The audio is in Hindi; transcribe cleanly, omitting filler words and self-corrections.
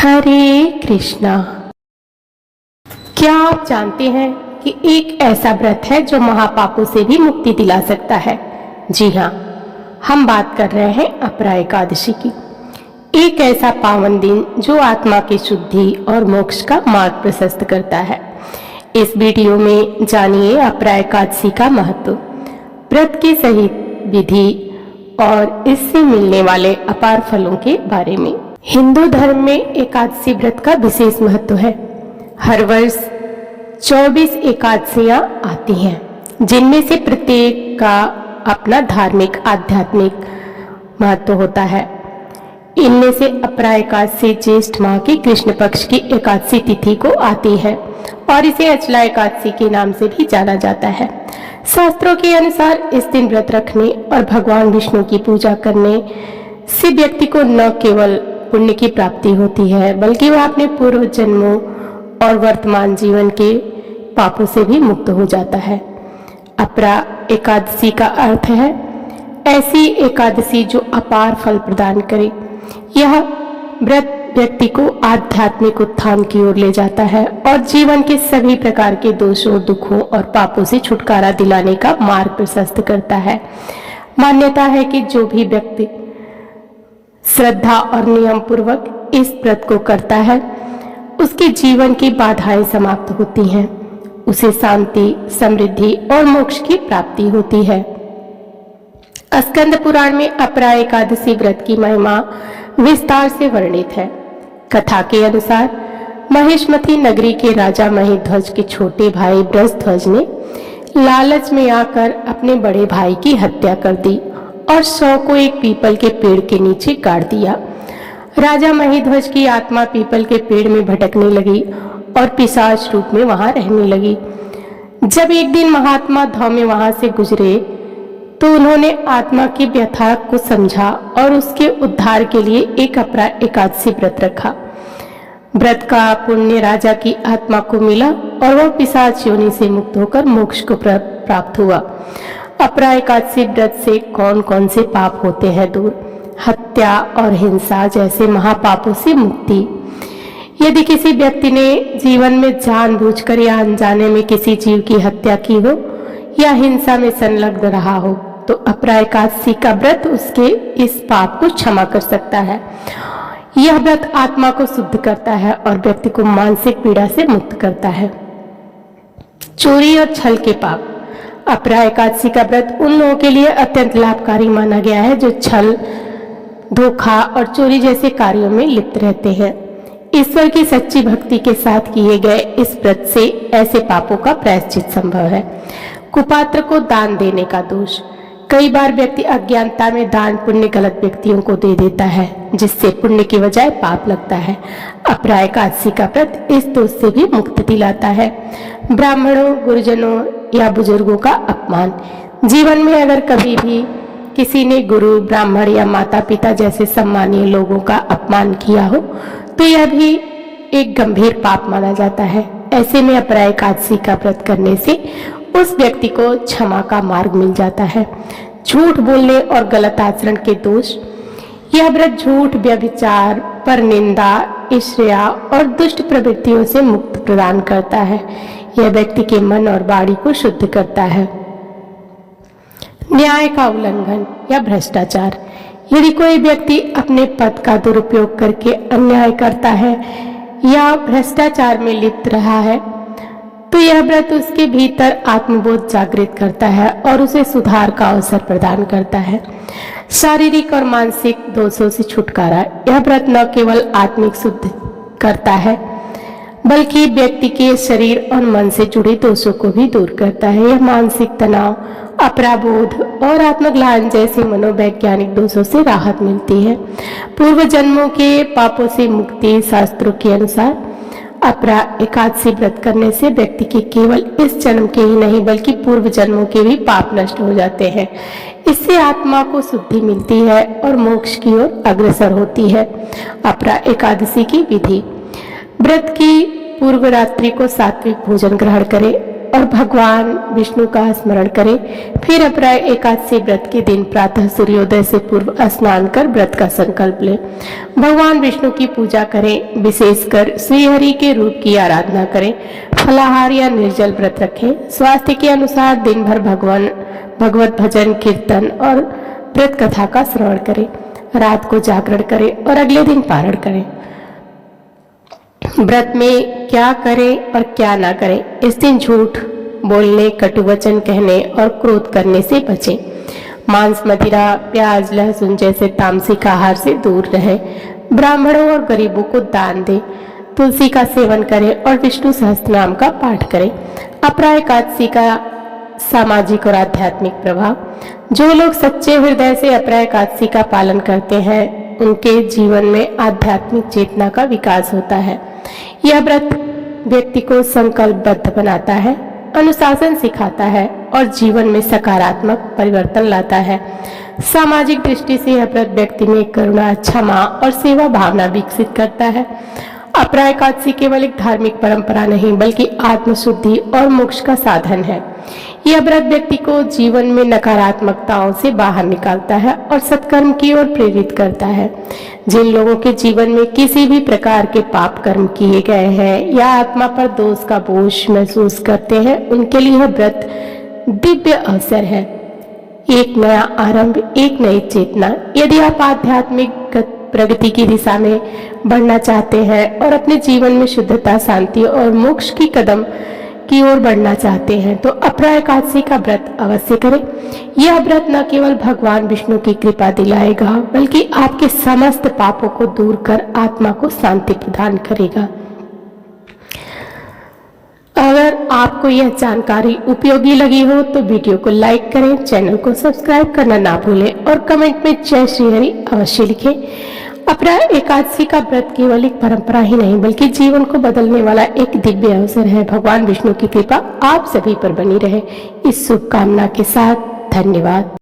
हरे कृष्णा। क्या आप जानते हैं कि एक ऐसा व्रत है जो महापापों से भी मुक्ति दिला सकता है? जी हाँ, हम बात कर रहे हैं अपरा एकादशी की। एक ऐसा पावन दिन जो आत्मा की शुद्धि और मोक्ष का मार्ग प्रशस्त करता है। इस वीडियो में जानिए अपरा एकादशी का महत्व, व्रत की सही विधि और इससे मिलने वाले अपार फलों के बारे में। हिंदू धर्म में एकादशी व्रत का विशेष महत्व है। हर वर्ष 24 एकादशियां आती हैं, जिनमें से प्रत्येक का अपना धार्मिक आध्यात्मिक महत्व होता है। इनमें से अपरा एकादशी ज्येष्ठ माह की कृष्ण पक्ष की एकादशी तिथि को आती है और इसे अचला एकादशी के नाम से भी जाना जाता है। शास्त्रों के अनुसार इस दिन व्रत रखने और भगवान विष्णु की पूजा करने से व्यक्ति को न केवल पुण्य की प्राप्ति होती है, बल्कि वह अपने पूर्व जन्मों और वर्तमान जीवन के पापों से भी मुक्त हो जाता है। अपरा एकादशी का अर्थ है ऐसी एकादशी जो अपार फल प्रदान करे। यह व्रत व्यक्ति को आध्यात्मिक उत्थान की ओर ले जाता है और जीवन के सभी प्रकार के दोषों, दुखों और पापों से छुटकारा दिलाने का मार्ग प्रशस्त करता है। मान्यता है कि जो भी व्यक्ति श्रद्धा और नियम पूर्वक इस व्रत को करता है, उसके जीवन की बाधाएं समाप्त होती हैं, उसे शांति, समृद्धि और मोक्ष की प्राप्ति होती है। स्कंद पुराण में अपरा एकादशी व्रत की महिमा विस्तार से वर्णित है। कथा के अनुसार महेशमती नगरी के राजा महीध्वज के छोटे भाई ब्रजध्वज ने लालच में आकर अपने बड़े भाई की हत्या कर दी और शव को एक पीपल के पेड़ के नीचे गाड़ दिया। राजा महीध्वज की आत्मा पीपल के पेड़ में भटकने लगी और पिशाच रूप में वहां रहने लगी। जब एक दिन महात्मा धौम्य वहां से गुजरे तो उन्होंने आत्मा की व्यथा को समझा और उसके उद्धार के लिए एक अपरा एकादशी व्रत रखा। व्रत का पुण्य राजा की आत्मा को मिला और वह पिशाच योनि से मुक्त होकर मोक्ष को प्राप्त हुआ। अपरा एकादशी व्रत से कौन कौन से पाप होते हैं दूर? हत्या और हिंसा जैसे महापापों से मुक्ति। यदि किसी व्यक्ति ने जीवन में जानबूझकर या अनजाने में किसी जीव की हत्या की हो या हिंसा में संलग्न रहा हो, तो अपरा एकादशी का व्रत उसके इस पाप को क्षमा कर सकता है। यह व्रत आत्मा को शुद्ध करता है और व्यक्ति को मानसिक पीड़ा से मुक्त करता है। चोरी और छल के पाप। अपरा एकादशी का व्रत उन लोगों के लिए अत्यंत लाभकारी माना गया है जो छल, धोखा और चोरी जैसे कार्यों में लिप्त रहते हैं। ईश्वर की सच्ची भक्ति के साथ किए गए इस व्रत से ऐसे पापों का प्रायश्चित संभव है। कुपात्र को दान देने का दोष। कई बार व्यक्ति अज्ञानता में दान पुण्य गलत व्यक्तियों को दे देता है, जिससे पुण्य की बजाय पाप लगता है। अपरा एकादशी का व्रत इस दोष से भी मुक्ति दिलाता है। ब्राह्मणों, गुरुजनों या बुजुर्गों का अपमान। जीवन में अगर कभी भी किसी ने गुरु, ब्राह्मण या माता पिता जैसे सम्मानीय लोगों का अपमान किया हो तो यह भी एक गंभीर पाप माना जाता है। ऐसे में अपरा एकादशी का व्रत करने से उस व्यक्ति को क्षमा का मार्ग मिल जाता है। झूठ बोलने और गलत आचरण के दोष। यह व्रत झूठ, व्यभिचार, परनिंदा, ईर्ष्या और दुष्ट प्रवृत्तियों से मुक्ति प्रदान करता है। यह व्यक्ति के मन और वाणी को शुद्ध करता है। न्याय का उल्लंघन या भ्रष्टाचार। यदि कोई व्यक्ति अपने पद का दुरुपयोग करके अन्याय करता है या भ्रष्टाचार में लिप्त रहा है, तो यह व्रत उसके भीतर आत्मबोध जागृत करता है और उसे सुधार का अवसर प्रदान करता है। शारीरिक और मानसिक दोषों से छुटकारा। यह व्रत न केवल आत्मिक शुद्ध करता है, बल्कि व्यक्ति के शरीर और मन से जुड़े दोषों को भी दूर करता है। यह मानसिक तनाव, अपराबोध और आत्मग्लानि जैसे मनोवैज्ञानिक दोषों से राहत मिलती है। पूर्व जन्मों के पापों से मुक्ति। शास्त्रों के अनुसार अपरा एकादशी व्रत करने से व्यक्ति के केवल इस जन्म के ही नहीं बल्कि पूर्व जन्मों के भी पाप नष्ट हो जाते हैं। इससे आत्मा को शुद्धि मिलती है और मोक्ष की ओर अग्रसर होती है। अपरा एकादशी की विधि। व्रत की पूर्व रात्रि को सात्विक भोजन ग्रहण करें और भगवान विष्णु का स्मरण करें। फिर अपराय एकादशी व्रत के दिन प्रातः सूर्योदय से पूर्व स्नान कर व्रत का संकल्प लें। भगवान विष्णु की पूजा करें, विशेषकर श्रीहरि के रूप की आराधना करें। फलाहार या निर्जल व्रत रखें। स्वास्थ्य के अनुसार दिन भर भगवत भजन, कीर्तन और व्रत कथा का श्रवण करें। रात को जागरण करें और अगले दिन पारण करें। व्रत में क्या करें और क्या ना करें। इस दिन झूठ बोलने, कटु वचन कहने और क्रोध करने से बचें। मांस, मदिरा, प्याज, लहसुन जैसे तामसिक आहार से दूर रहें। ब्राह्मणों और गरीबों को दान दें। तुलसी का सेवन करें और विष्णु सहस्त्रनाम का पाठ करें। अपरा एकादशी का सामाजिक और आध्यात्मिक प्रभाव। जो लोग सच्चे हृदय से अपरा एकादशी का पालन करते हैं उनके जीवन में आध्यात्मिक चेतना का विकास होता है। यह व्रत व्यक्ति को संकल्पबद्ध बनाता है, अनुशासन सिखाता है और जीवन में सकारात्मक परिवर्तन लाता है। सामाजिक दृष्टि से यह व्रत व्यक्ति में करुणा, क्षमा और सेवा भावना विकसित करता है। अपरा एकादशी केवल एक धार्मिक परंपरा नहीं बल्कि आत्मशुद्धि और मोक्ष का साधन है। यह व्रत व्यक्ति को जीवन में नकारात्मकताओं से बाहर निकालता है और सत्कर्म की ओर प्रेरित करता है। जिन लोगों के जीवन में किसी भी प्रकार के पाप कर्म किए गए हैं या आत्मा पर दोष का बोझ महसूस करते हैं उनके लिए यह व्रत दिव्य अवसर है। एक नया आरंभ, एक नई चेतना। यदि आप आध्यात्मिक प्रगति की दिशा में बढ़ना चाहते हैं और अपने जीवन में शुद्धता, शांति और मोक्ष की कदम की ओर बढ़ना चाहते हैं तो अपरा एकादशी का व्रत अवश्य करें। यह व्रत न केवल भगवान विष्णु की कृपा दिलाएगा बल्कि आपके समस्त पापों को दूर कर आत्मा को शांति प्रदान करेगा। अगर आपको यह जानकारी उपयोगी लगी हो तो वीडियो को लाइक करें, चैनल को सब्सक्राइब करना ना भूलें और कमेंट में जय श्री हरि अवश्य लिखें। अपरा एकादशी का व्रत केवल एक परंपरा ही नहीं बल्कि जीवन को बदलने वाला एक दिव्य अवसर है। भगवान विष्णु की कृपा आप सभी पर बनी रहे। इस शुभकामना के साथ धन्यवाद।